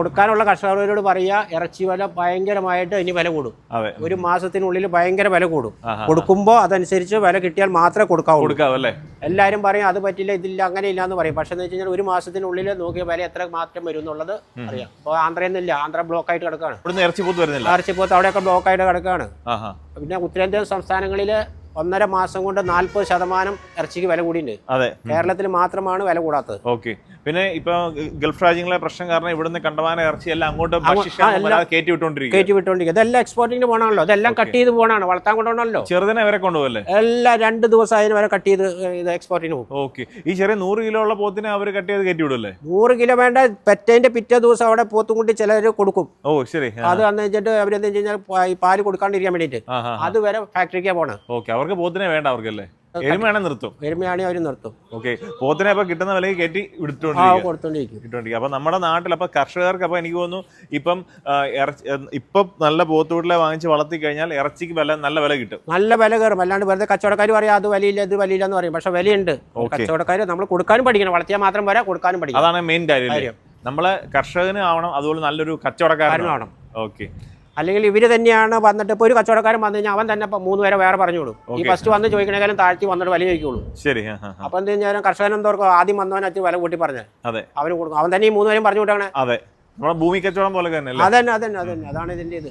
കൊടുക്കാനുള്ള കർഷകരോട് പറയുക ഇറച്ചി വില ഭയങ്കരമായിട്ട് ഇനി വില കൂടും. ഒരു മാസത്തിനുള്ളിൽ ഭയങ്കര വില കൂടും. കൊടുക്കുമ്പോൾ അതനുസരിച്ച് വില കിട്ടിയാൽ മാത്രമേ കൊടുക്കാവൂ. എല്ലാവരും പറയും അത് പറ്റില്ല ഇതില്ല അങ്ങനെ ഇല്ല എന്ന് പറയും. പക്ഷെ എന്ന് വെച്ച് കഴിഞ്ഞാൽ ഒരു മാസത്തിനുള്ളിൽ നോക്കിയ വില എത്ര മാറ്റം വരും എന്നുള്ളത് അറിയാം. ഇപ്പോൾ ആന്ധ്രയിൽ നിന്നില്ല, ആന്ധ്ര ബ്ലോക്ക് ആയിട്ട് കിടക്കുകയാണ്. ഇറച്ചിപ്പോത്ത് അവിടെയൊക്കെ ബ്ലോക്ക് ആയിട്ട് കിടക്കുകയാണ്. പിന്നെ ഉത്തരേന്ത്യൻ സംസ്ഥാനങ്ങളിൽ 1.5 മാസം കൊണ്ട് 40% ഇറച്ചിക്ക് വില കൂടിയിട്ടുണ്ട്. കേരളത്തിൽ മാത്രമാണ് വില കൂടാത്തത്. ഓക്കെ. പിന്നെ ഇപ്പൊ ഗൾഫ് രാജ്യങ്ങളെ പ്രശ്നം കാരണം ഇവിടുന്ന് കണ്ടമാനം ഇറച്ചി എല്ലാം അങ്ങോട്ട് കയറ്റി വിട്ടോണ്ടിരിക്കും. ഇതെല്ലാം എക്സ്പോർട്ടിന് പോകണമല്ലോ, ഇതെല്ലാം കട്ട് ചെയ്ത് പോകണമല്ലോ, വളർത്താൻ കൊണ്ടുപോകണമല്ലോ. ചെറുതിനെ വരെ കൊണ്ടുപോകല്ലേ? എല്ലാം 2 ദിവസം അതിന് വരെ കട്ട് ചെയ്ത് ഇത് എക്സ്പോർട്ടിന് പോകും. ഓക്കെ. ഈ ചെറിയ 100 കിലോ ഉള്ള പോത്തിനെ അവർ കട്ട് ചെയ്ത് കയറ്റി വിടുമല്ലേ? 100 കിലോ വേണ്ട, പെറ്റേന്റെ പിറ്റേ ദിവസം അവിടെ പോത്തും കൂട്ടി ചിലർ കൊടുക്കും. ഓ ശരി. അത് വന്നു വെച്ചിട്ട് അവരെന്താ വെച്ച് കഴിഞ്ഞാൽ ഈ പാല് കൊടുക്കാണ്ടിരിക്കാൻ വേണ്ടിയിട്ട് അതുവരെ ഫാക്ടറിക്കാ പോണേ. ഓക്കെ. അവർക്ക് പോത്തിനെ വേണ്ട, അവർക്കല്ലേ എരുമയാണെങ്കിൽ നിർത്തും. എരുമയാണെങ്കിൽ അവർ നിർത്തും. ഓക്കെ. പോത്തിനെ അപ്പൊ കിട്ടുന്ന വിലക്ക് കയറ്റി കൊടുത്തോണ്ടിരിക്കും. അപ്പൊ നമ്മുടെ നാട്ടിൽ അപ്പൊ കർഷകർക്ക് അപ്പൊ എനിക്ക് തോന്നുന്നു ഇപ്പം നല്ല പോത്തുകൂട്ടിലെ വാങ്ങിച്ച് വളർത്തി കഴിഞ്ഞാൽ ഇറച്ചിക്ക് നല്ല വില കിട്ടും. നല്ല വില കയറും. അല്ലാണ്ട് വെറുതെ കച്ചവടക്കാർ പറയാം അത് വലിയില്ല ഇത് വലിയില്ല എന്ന് പറയും. പക്ഷെ വിലയുണ്ട്. കച്ചവടക്കാർ നമ്മൾ കൊടുക്കാനും പഠിക്കണം. വളർത്തിയാൽ മാത്രം വരാം, കൊടുക്കാനും പഠിക്കണം. അതാണ് മെയിൻ കാര്യം. നമ്മളെ കർഷകന് ആവണം, അതുപോലെ നല്ലൊരു കച്ചവടക്കാരനാവണം. ഓക്കെ. അല്ലെങ്കിൽ ഇവര് തന്നെയാണ് വന്നിട്ട് ഇപ്പോൾ ഒരു കച്ചവടക്കാരൻ വന്നു കഴിഞ്ഞാൽ അവൻ തന്നെ 3 പേരെ വേറെ പറഞ്ഞോളൂ. ഈ ഫസ്റ്റ് വന്ന് ചോദിക്കണേക്കാളും താഴ്ത്തി വന്നിട്ട് വില ചോദിക്കുള്ളൂ. ശരി. അപ്പൊ എന്ത് കഴിഞ്ഞാലും കർഷകൻ എന്തോർക്കും ആദ്യം വന്നവൻ അച്ഛൻ വില കൂട്ടി പറഞ്ഞത് അവന് കൊടുക്കും. അവൻ തന്നെ ഈ 3 പേരും പറഞ്ഞു വിട്ടേ. അതെ, നമ്മുടെ ഭൂമി കച്ചവടം പോലെ തന്നെ. അതന്നെ അതാണ് ഇതിന്റെ ഇത്.